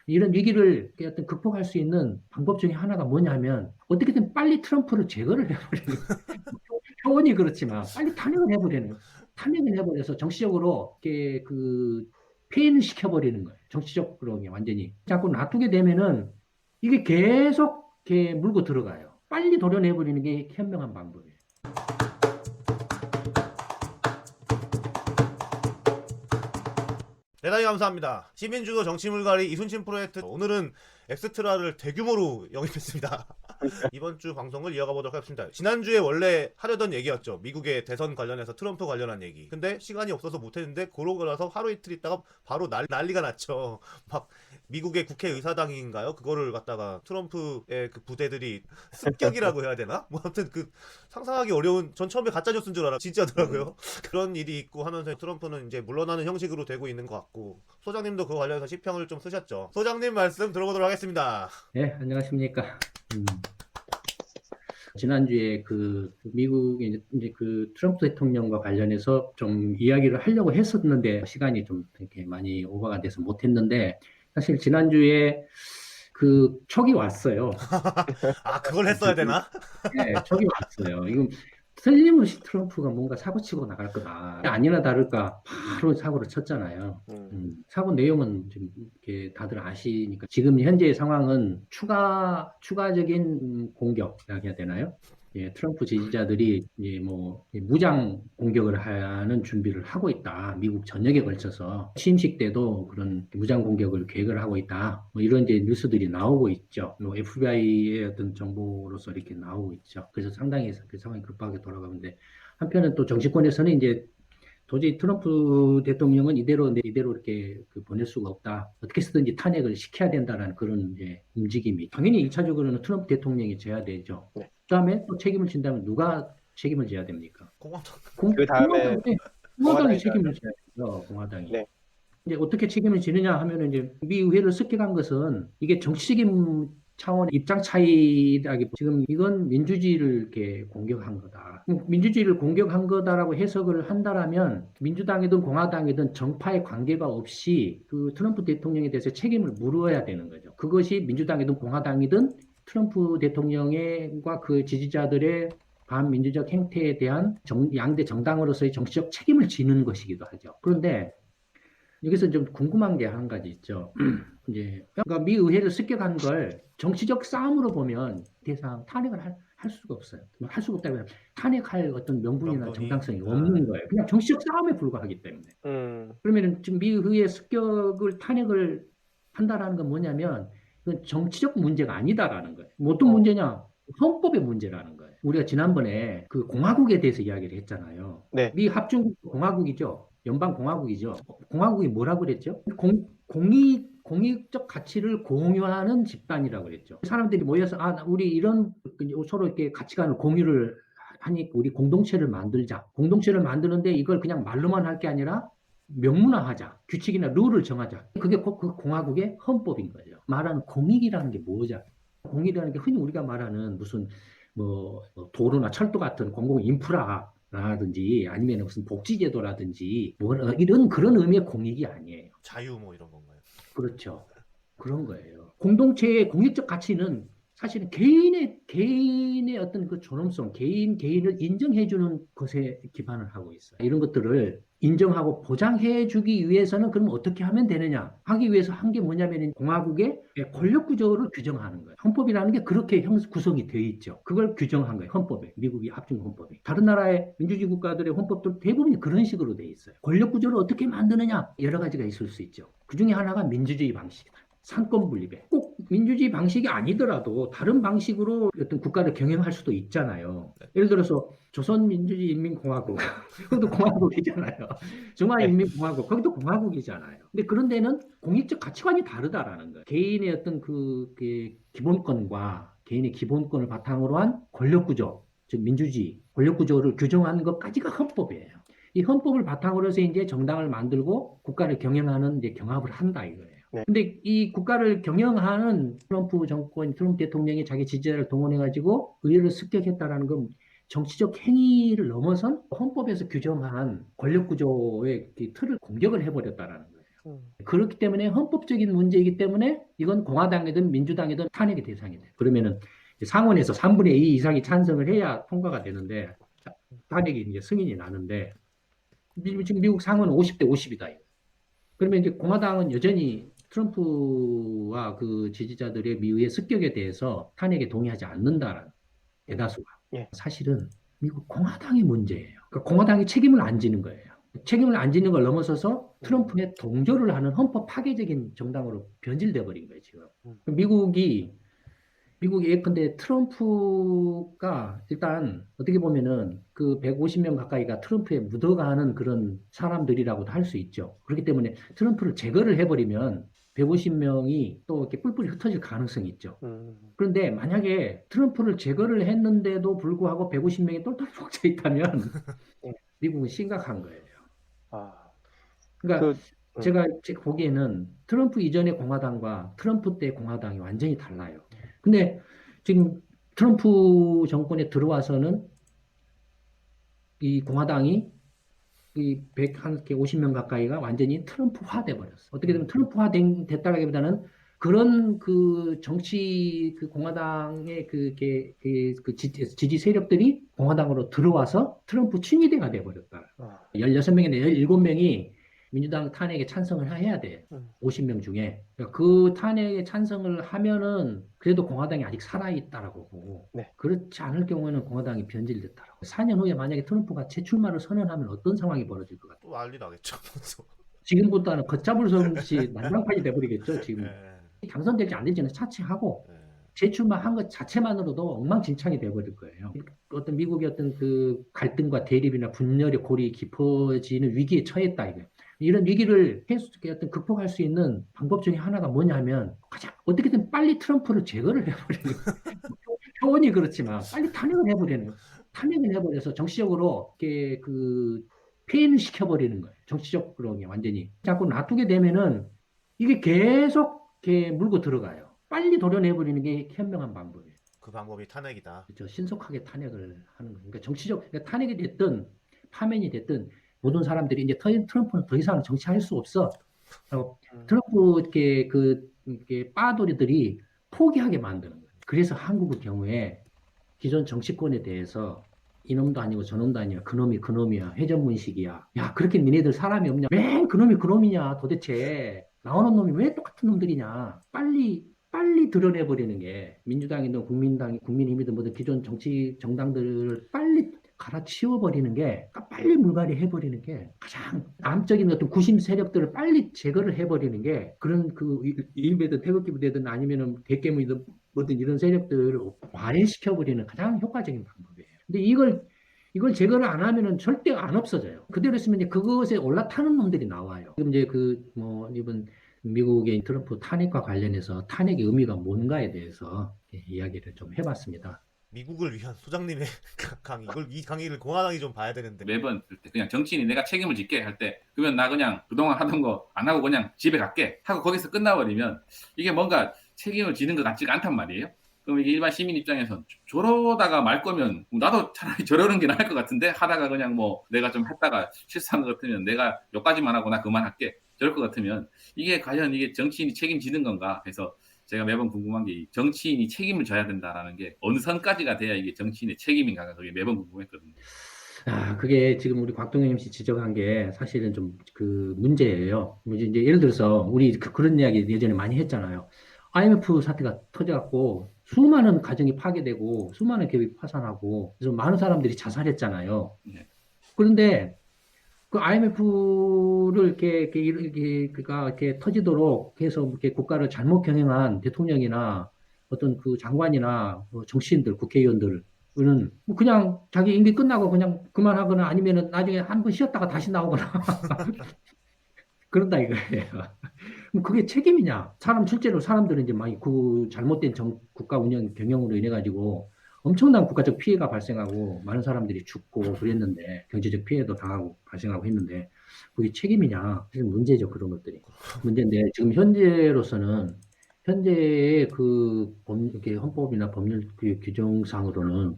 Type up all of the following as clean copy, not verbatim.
이런 위기를 어떤 극복할 수 있는 방법 중에 하나가 뭐냐면 어떻게든 빨리 트럼프를 제거를 해버리는 거예요. 표현이 그렇지만 빨리 탄핵을 해버리는 거예요. 탄핵을 해버려서 정치적으로 이렇게 그 폐인을 시켜버리는 거예요. 정치적으로 그냥 완전히. 자꾸 놔두게 되면은 이게 계속 이렇게 물고 들어가요. 빨리 도려내버리는 게 현명한 방법이에요. 대단히 감사합니다. 시민주도 정치물갈이 이순신 프로젝트, 오늘은 엑스트라를 대규모로 영입했습니다. 이번 주 방송을 이어가 보도록 하겠습니다. 지난주에 원래 하려던 얘기였죠. 미국의 대선 관련해서 트럼프 관련한 얘기. 근데 시간이 없어서 못했는데 그러고 나서 하루 이틀 있다가 바로 난리가 났죠. 막 미국의 국회의사당인가요? 그거를 갖다가 트럼프의 그 부대들이 습격이라고 해야 되나? 뭐 아무튼 그 상상하기 어려운, 전 처음에 가짜뉴스인 줄 알아. 진짜더라고요. 그런 일이 있고 하면서 트럼프는 이제 물러나는 형식으로 되고 있는 것 같고, 소장님도 그거 관련해서 시평을 좀 쓰셨죠. 소장님 말씀 들어보도록 하겠습니다. 네, 안녕하십니까. 지난주에 그 미국의 이제 그 트럼프 대통령과 관련해서 좀 이야기를 하려고 했었는데 시간이 좀 이렇게 많이 오버가 돼서 못했는데 사실 지난주에 그 촉이 왔어요. 아, 그걸 했어야 되나? 네, 촉이 왔어요. 이건 틀림없이 트럼프가 뭔가 사고 치고 나갈 거다. 아니나 다를까 바로 사고를 쳤잖아요. 사고 내용은 지금 이렇게 다들 아시니까 지금 현재의 상황은 추가적인 공격이라고 해야 되나요? 예, 트럼프 지지자들이 뭐 무장 공격을 하는 준비를 하고 있다. 미국 전역에 걸쳐서 취임식 때도 그런 무장 공격을 계획을 하고 있다. 뭐 이런 이제 뉴스들이 나오고 있죠. 뭐 FBI의 어떤 정보로서 이렇게 나오고 있죠. 그래서 상당히 그 상황이 급하게 돌아가는데 한편은 또 정치권에서는 이제 도저히 트럼프 대통령은 이대로 이렇게 그 보낼 수가 없다. 어떻게 쓰든지 탄핵을 시켜야 된다라는 그런 이제 움직임이 당연히 1차적으로는 트럼프 대통령이 져야 되죠. 네. 그다음에 또 책임을 진다면 누가 책임을 져야 됩니까? 공화당. 그 다음에 공화당이 공화당이 책임을 져야 돼요. 공화당이. 네. 이제 어떻게 책임을 지느냐 하면은 이제 미 의회를 습격한 것은 이게 정치적인 차원의 입장 차이라기 지금 이건 민주주의를 이렇게 공격한 거다. 민주주의를 공격한 거다라고 해석을 한다라면 민주당이든 공화당이든 정파의 관계가 없이 그 트럼프 대통령에 대해서 책임을 물어야 되는 거죠. 그것이 민주당이든 공화당이든 트럼프 대통령과 그 지지자들의 반민주적 행태에 대한 양대 정당으로서의 정치적 책임을 지는 것이기도 하죠. 그런데 여기서 좀 궁금한 게 한 가지 있죠. 이제 그러니까 미 의회를 습격한 걸 정치적 싸움으로 보면 대상 탄핵을 할 수가 없어요. 할 수가 없다고 하면 탄핵할 어떤 명분이나 명분이, 정당성이 없는 거예요. 그냥 정치적 싸움에 불과하기 때문에. 음, 그러면은 지금 미 의회 습격을 탄핵을 한다라는 건 뭐냐면 그건 정치적 문제가 아니다라는 거예요. 뭐 어떤 문제냐? 헌법의 문제라는 거예요. 우리가 지난번에 그 공화국에 대해서 이야기를 했잖아요. 네. 미 합중국 공화국이죠. 연방공화국이죠. 공화국이 뭐라고 그랬죠? 공익적 가치를 공유하는 집단이라고 그랬죠. 사람들이 모여서 우리 이런 서로 이렇게 가치관을 공유를 하니 우리 공동체를 만들자. 공동체를 만드는데 이걸 그냥 말로만 할 게 아니라 명문화하자. 규칙이나 룰을 정하자. 그게 그 공화국의 헌법인 거예요. 말하는 공익이라는 게 뭐죠? 공익이라는 게 흔히 우리가 말하는 무슨 뭐 도로나 철도 같은 공공 인프라라든지 아니면 무슨 복지제도라든지 뭐 이런 그런 의미의 공익이 아니에요. 자유 뭐 이런 건가요? 그렇죠. 그런 거예요. 공동체의 공익적 가치는 사실은 개인의 어떤 그 존엄성, 개인을 인정해주는 것에 기반을 하고 있어요. 이런 것들을 인정하고 보장해주기 위해서는 그럼 어떻게 하면 되느냐? 하기 위해서 한 게 뭐냐면 공화국의 권력 구조를 규정하는 거예요. 헌법이라는 게 그렇게 구성이 되어 있죠. 그걸 규정한 거예요. 헌법에. 미국이 합중 헌법에. 다른 나라의 민주주의 국가들의 헌법도 대부분이 그런 식으로 되어 있어요. 권력 구조를 어떻게 만드느냐? 여러 가지가 있을 수 있죠. 그 중에 하나가 민주주의 방식이다. 상권 분립에 꼭 민주주의 방식이 아니더라도 다른 방식으로 어떤 국가를 경영할 수도 있잖아요. 예를 들어서 조선민주주의인민공화국 그것도 공화국이잖아요. 중화인민공화국 거기도 공화국이잖아요. 근데 그런 데는 공익적 가치관이 다르다라는 거예요. 개인의 어떤 그 기본권과 개인의 기본권을 바탕으로 한 권력구조, 즉 민주주의 권력구조를 규정하는 것까지가 헌법이에요. 이 헌법을 바탕으로 해서 이제 정당을 만들고 국가를 경영하는 이제 경합을 한다 이거예요. 네. 근데 이 국가를 경영하는 트럼프 대통령이 자기 지지자를 동원해가지고 의회를 습격했다라는 건 정치적 행위를 넘어선 헌법에서 규정한 권력 구조의 틀을 공격을 해버렸다라는 거예요. 그렇기 때문에 헌법적인 문제이기 때문에 이건 공화당이든 민주당이든 탄핵의 대상이 돼. 그러면은 이제 상원에서 3분의 2 이상이 찬성을 해야 통과가 되는데 탄핵이 이제 승인이 나는데 지금 미국 상원은 50대 50이다. 그러면 이제 공화당은 여전히 트럼프와 그 지지자들의 미의의 습격에 대해서 탄핵에 동의하지 않는다라는 대다수가. 예. 사실은 미국 공화당이 문제예요. 그러니까 공화당이 책임을 안 지는 거예요. 책임을 안 지는 걸 넘어서서 트럼프에 동조를 하는 헌법 파괴적인 정당으로 변질돼 버린 거예요, 지금. 미국이 예컨대 트럼프가 일단 어떻게 보면은 그 150명 가까이가 트럼프에 묻어가는 그런 사람들이라고도 할 수 있죠. 그렇기 때문에 트럼프를 제거를 해버리면 150명이 또 이렇게 뿔뿔이 흩어질 가능성이 있죠. 그런데 만약에 트럼프를 제거를 했는데도 불구하고 150명이 똘똘 뭉쳐 있다면 미국은 심각한 거예요. 아, 그러니까 제가 보기에는 트럼프 이전의 공화당과 트럼프 때 공화당이 완전히 달라요. 근데 지금 트럼프 정권에 들어와서는 이 공화당이 이 150명 가까이가 완전히 트럼프화 돼 버렸어. 어떻게 되면 트럼프화 됐다라기보다는 그런 그 정치 그 공화당의 그 지지 세력들이 공화당으로 들어와서 트럼프 친위대가 돼 버렸다. 16명이나 17명이 민주당 탄핵에 찬성을 해야 돼. 50명 중에. 그러니까 그 탄핵에 찬성을 하면은 그래도 공화당이 아직 살아있다라고 보고. 네. 그렇지 않을 경우에는 공화당이 변질됐다라고. 4년 후에 만약에 트럼프가 재출마를 선언하면 어떤 상황이 벌어질 것 같아요? 또 난리 나겠죠. 지금보다는 걷잡을 수 없이 난장판이 돼버리겠죠. 지금 예. 당선될지 안 될지는 차치하고 예. 재출마한 것 자체만으로도 엉망진창이 돼버릴 거예요. 어떤 미국의 어떤 그 갈등과 대립이나 분열의 골이 깊어지는 위기에 처했다 이거예요. 이런 위기를 어떤 극복할 수 있는 방법 중에 하나가 뭐냐면 가장 어떻게든 빨리 트럼프를 제거를 해버리는 거예요. 표현이 그렇지만 빨리 탄핵을 해버리는 거예요. 탄핵을 해버려서 정치적으로 이렇게 그 폐인을 시켜버리는 거예요. 정치적으로 완전히. 자꾸 놔두게 되면은 이게 계속 이렇게 물고 들어가요. 빨리 도려내버리는 게 현명한 방법이에요. 그 방법이 탄핵이다. 그렇죠. 신속하게 탄핵을 하는 거예요. 그러니까 그러니까 탄핵이 됐든 파면이 됐든 모든 사람들이 이제 트럼프는 더 이상 정치할 수 없어. 그리고 트럼프 이렇게 빠돌이들이 포기하게 만드는 거예요. 그래서 한국의 경우에 기존 정치권에 대해서 이놈도 아니고 저놈도 아니야. 그놈이야. 회전문식이야. 야, 그렇게 니네들 사람이 없냐. 왜 그놈이냐. 도대체 나오는 놈이 왜 똑같은 놈들이냐. 빨리 드러내버리는 게 민주당이든 국민의힘이든 뭐든 기존 정치 정당들을 빨리 갈아치워버리는 게 빨리 물갈이 해버리는 게 가장 암적인 어떤 구심 세력들을 빨리 제거를 해버리는 게 그런 그 일베든 태극기 부대든 아니면은 대깨문이든 뭐든 이런 세력들을 완화시켜버리는 가장 효과적인 방법이에요. 근데 이걸 제거를 안 하면은 절대 안 없어져요. 그대로 있으면 이제 그것에 올라타는 놈들이 나와요. 지금 이제 이번 미국의 트럼프 탄핵과 관련해서 탄핵의 의미가 뭔가에 대해서 이야기를 좀 해봤습니다. 미국을 위한 소장님의 강의. 이 강의를 공화당이 좀 봐야 되는데. 매번 그냥 정치인이 내가 책임을 질게 할 때 그러면 나 그냥 그동안 하던 거 안 하고 그냥 집에 갈게 하고 거기서 끝나버리면 이게 뭔가 책임을 지는 것 같지가 않단 말이에요. 그럼 이게 일반 시민 입장에선 저러다가 말 거면 나도 차라리 저러는 게 나을 것 같은데 하다가 그냥 뭐 내가 좀 했다가 실수한 것 같으면 내가 여기까지만 하고 나 그만할게 저럴 것 같으면 이게 과연 이게 정치인이 책임지는 건가 해서 제가 매번 궁금한 게 정치인이 책임을 져야 된다라는 게 어느 선까지가 돼야 이게 정치인의 책임인가가 그게 매번 궁금했거든요. 그게 지금 우리 곽동현 MC 지적한 게 사실은 좀 그 문제예요. 이제 예를 들어서 우리 그런 이야기 예전에 많이 했잖아요. IMF 사태가 터져갖고 수많은 가정이 파괴되고 수많은 기업이 파산하고 그래서 많은 사람들이 자살했잖아요. 네. 그런데 그 IMF를 이렇게 터지도록 해서 이렇게 국가를 잘못 경영한 대통령이나 어떤 그 장관이나 정치인들, 국회의원들은 뭐 그냥 자기 임기 끝나고 그냥 그만하거나 아니면은 나중에 한 번 쉬었다가 다시 나오거나 그런다 이거예요. 그럼 그게 책임이냐? 실제로 사람들은 이제 많이 그 잘못된 국가 운영 경영으로 인해 가지고 엄청난 국가적 피해가 발생하고 많은 사람들이 죽고 그랬는데 경제적 피해도 당하고 발생하고 했는데 그게 책임이냐? 사실 문제죠 그런 것들이. 문제인데 지금 현재의 이렇게 헌법이나 법률 규정상으로는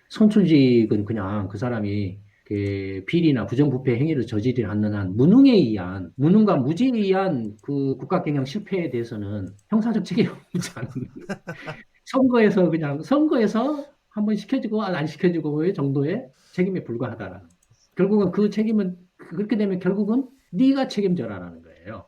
선출직은 그냥 그 사람이 비리나 부정부패 행위를 저지르지 않는 한 무능에 의한 무능과 무지에 의한 그 국가 경영 실패에 대해서는 형사적 책임이 지 않는 선거에서 한번 시켜주고 안 시켜주고의 정도의 책임에 불과하다라는. 결국은 그 책임은 그렇게 되면 결국은 네가 책임져라라는 거예요.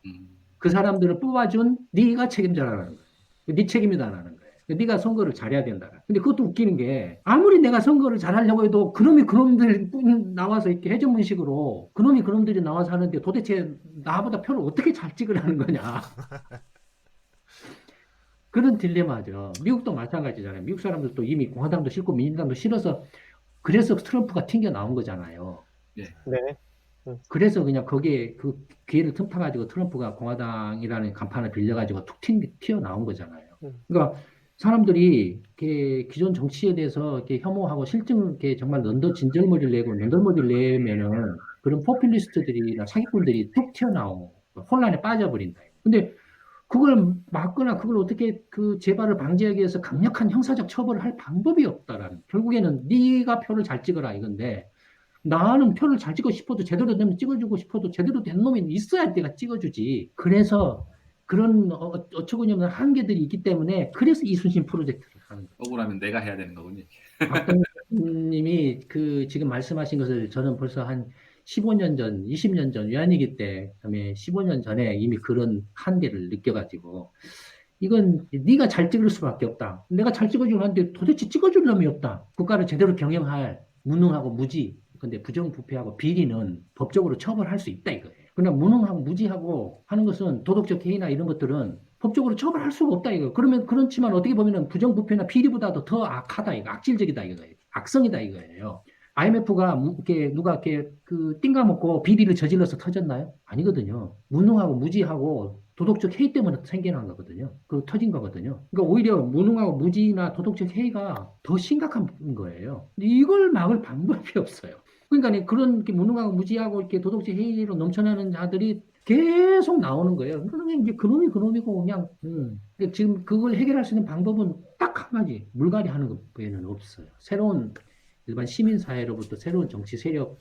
그 사람들을 뽑아준 네가 책임져라라는 거예요. 네 책임이다라는 거예요. 네가 선거를 잘해야 된다. 근데 그것도 웃기는 게 아무리 내가 선거를 잘하려고 해도 그놈들 나와서 이렇게 해전문식으로 그놈들이 나와서 하는데 도대체 나보다 표를 어떻게 잘 찍으라는 거냐. 그런 딜레마죠. 미국도 마찬가지잖아요. 미국 사람들도 이미 공화당도 싫고 민주당도 싫어서 그래서 트럼프가 튕겨 나온 거잖아요. 예. 네. 그래서 그냥 거기에 그 기회를 틈타가지고 트럼프가 공화당이라는 간판을 빌려가지고 툭 튀어나온 거잖아요. 그러니까 사람들이 이렇게 기존 정치에 대해서 이렇게 혐오하고 실증 이렇게 정말 진절머리를 내면은 그런 포퓰리스트들이나 사기꾼들이 툭 튀어나오고 혼란에 빠져버린다. 근데 그걸 막거나 그걸 어떻게 그 재발을 방지하기 위해서 강력한 형사적 처벌을 할 방법이 없다라는. 결국에는 네가 표를 잘 찍어라 이건데 나는 표를 잘 찍고 싶어도 제대로 되면 찍어주고 싶어도 제대로 된 놈이 있어야 내가 찍어주지. 그래서 그런 어처구니없는 한계들이 있기 때문에 그래서 이순신 프로젝트를 하는 거예요. 억울하면 내가 해야 되는 거군요. 박동님이 그 지금 말씀하신 것을 저는 벌써 한 15년 전, 20년 전 외환위기 때, 그다음에 15년 전에 이미 그런 한계를 느껴가지고 이건 네가 잘 찍을 수밖에 없다. 내가 잘 찍어주려 하는데 도대체 찍어줄 놈이 없다. 국가를 제대로 경영할 무능하고 무지, 근데 부정부패하고 비리는 법적으로 처벌할 수 있다 이거예요. 그러나 무능하고 무지하고 하는 것은 도덕적 해이나 이런 것들은 법적으로 처벌할 수가 없다 이거예요. 그러면 그렇지만 어떻게 보면은 부정부패나 비리보다도 더 악하다 이거, 악질적이다 이거예요. 악성이다 이거예요. IMF가 이렇게 누가 이렇게 그 띵가먹고 비리를 저질러서 터졌나요? 아니거든요. 무능하고 무지하고 도덕적 해이 때문에 생겨난 거거든요. 그 터진 거거든요. 그러니까 오히려 무능하고 무지나 도덕적 해이가 더 심각한 거예요. 근데 이걸 막을 방법이 없어요. 그러니까 그런 이렇게 무능하고 무지하고 이렇게 도덕적 해이로 넘쳐나는 자들이 계속 나오는 거예요. 그러면 이제 그놈이고 그냥 그러니까 지금 그걸 해결할 수 있는 방법은 딱 한 가지 물갈이 하는 것 외에는 없어요. 새로운 일반 시민 사회로부터 새로운 정치 세력을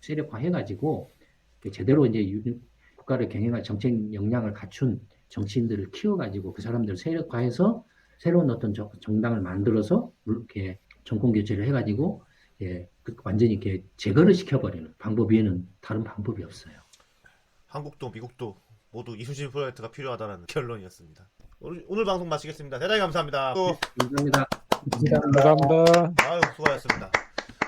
세력화해가지고 제대로 이제 국가를 경영할 정책 역량을 갖춘 정치인들을 키워가지고 그 사람들을 세력화해서 새로운 어떤 정당을 만들어서 이렇게 정권 교체를 해가지고 완전히 이렇게 제거를 시켜버리는 방법 외에는 다른 방법이 없어요. 한국도 미국도 모두 이순신 프로젝트가 필요하다는 결론이었습니다. 오늘 방송 마치겠습니다. 대단히 감사합니다. 또 감사합니다. 감사합니다. 아유, 수고하셨습니다.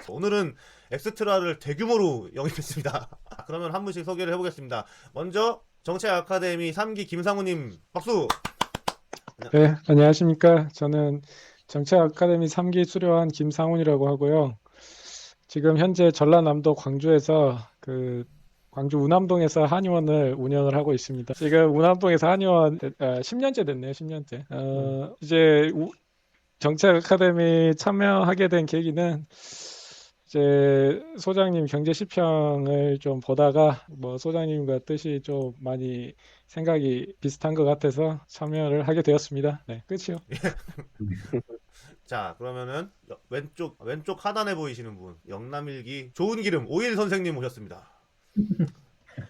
오늘은 엑스트라를 대규모로 영입했습니다. 그러면 한 분씩 소개를 해보겠습니다. 먼저 정책 아카데미 3기 김상우님 박수. 네, 안녕하십니까. 저는 정책 아카데미 3기 수료한 김상훈이라고 하고요. 지금 현재 전라남도 광주에서 광주 우남동에서 한의원을 운영을 하고 있습니다. 지금 우남동에서 한의원 10년째 됐네요. 10년째. 이제 정책 아카데미 참여하게 된 계기는 이제 소장님 경제 시평을 좀 보다가 뭐 소장님과 뜻이 좀 많이 생각이 비슷한 것 같아서 참여를 하게 되었습니다. 네, 끝이요. 자, 그러면은 왼쪽 하단에 보이시는 분, 영남일기 좋은 기름 오일 선생님 모셨습니다.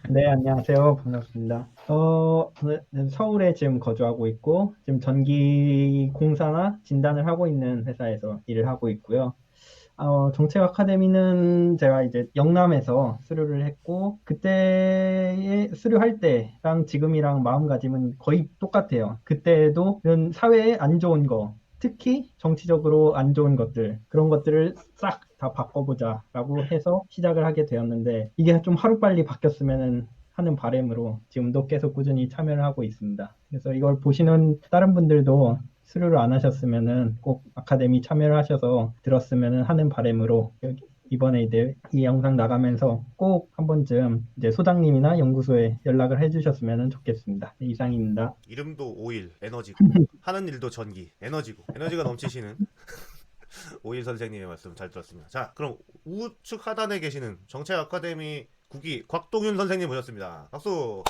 네, 안녕하세요. 반갑습니다. 저는 서울에 지금 거주하고 있고, 지금 전기 공사나 진단을 하고 있는 회사에서 일을 하고 있고요. 정책 아카데미는 제가 이제 영남에서 수료를 했고, 그때 수료할 때랑 지금이랑 마음가짐은 거의 똑같아요. 그때도 이런 사회에 안 좋은 거, 특히 정치적으로 안 좋은 것들, 그런 것들을 싹 다 바꿔보자라고 해서 시작을 하게 되었는데, 이게 좀 하루빨리 바뀌었으면 하는 바람으로 지금도 계속 꾸준히 참여를 하고 있습니다. 그래서 이걸 보시는 다른 분들도 수료를 안 하셨으면은 꼭 아카데미 참여를 하셔서 들었으면 하는 바람으로 이번에 이제 이 영상 나가면서 꼭 한 번쯤 이제 소장님이나 연구소에 연락을 해주셨으면 좋겠습니다. 네, 이상입니다. 이름도 오일, 에너지고 하는 일도 전기, 에너지가 넘치시는 오일 선생님의 말씀 잘 들었습니다. 자, 그럼 우측 하단에 계시는 정책 아카데미 9기 곽동윤 선생님 모셨습니다. 박수.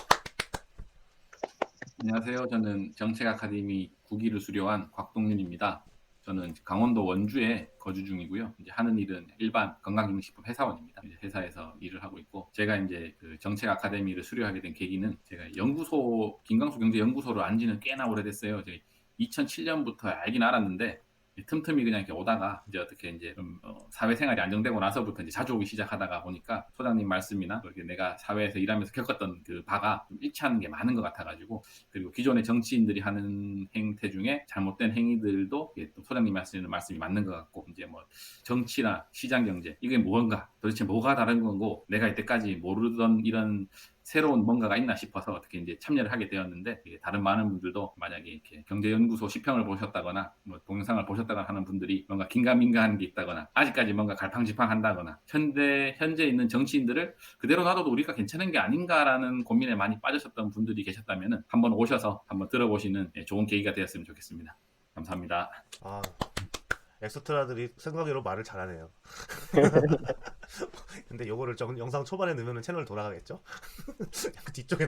안녕하세요. 저는 정책 아카데미 9기를 수료한 곽동윤입니다. 저는 강원도 원주에 거주 중이고요. 이제 하는 일은 일반 건강기능식품 회사원입니다. 이제 회사에서 일을 하고 있고, 제가 이제 그 정책 아카데미를 수료하게 된 계기는 제가 연구소, 김강수 경제연구소를 안 지는 꽤나 오래됐어요. 제가 2007년부터 알긴 알았는데 틈틈이 그냥 이렇게 오다가 이제 어떻게 이제 좀 사회생활이 안정되고 나서부터 이제 자주 오기 시작하다가 보니까 소장님 말씀이나 그렇게 내가 사회에서 일하면서 겪었던 그 바가 좀 일치하는 게 많은 것 같아가지고, 그리고 기존의 정치인들이 하는 행태 중에 잘못된 행위들도 또 소장님이 하시는 말씀이 맞는 것 같고, 이제 뭐 정치나 시장 경제 이게 뭔가 도대체 뭐가 다른 건고 내가 이때까지 모르던 이런 새로운 뭔가가 있나 싶어서 어떻게 이제 참여를 하게 되었는데, 다른 많은 분들도 만약에 이렇게 경제연구소 시평을 보셨다거나 뭐 동영상을 보셨다거나 하는 분들이 뭔가 긴가민가한 게 있다거나 아직까지 뭔가 갈팡질팡한다거나 현재 있는 정치인들을 그대로 놔둬도 우리가 괜찮은 게 아닌가라는 고민에 많이 빠지셨던 분들이 계셨다면 한번 오셔서 한번 들어보시는 좋은 계기가 되었으면 좋겠습니다. 감사합니다. 아, 엑스트라들이 생각외로 말을 잘하네요. 근데 요거를 영상 초반에 넣으면 채널 돌아가겠죠? 뒤쪽에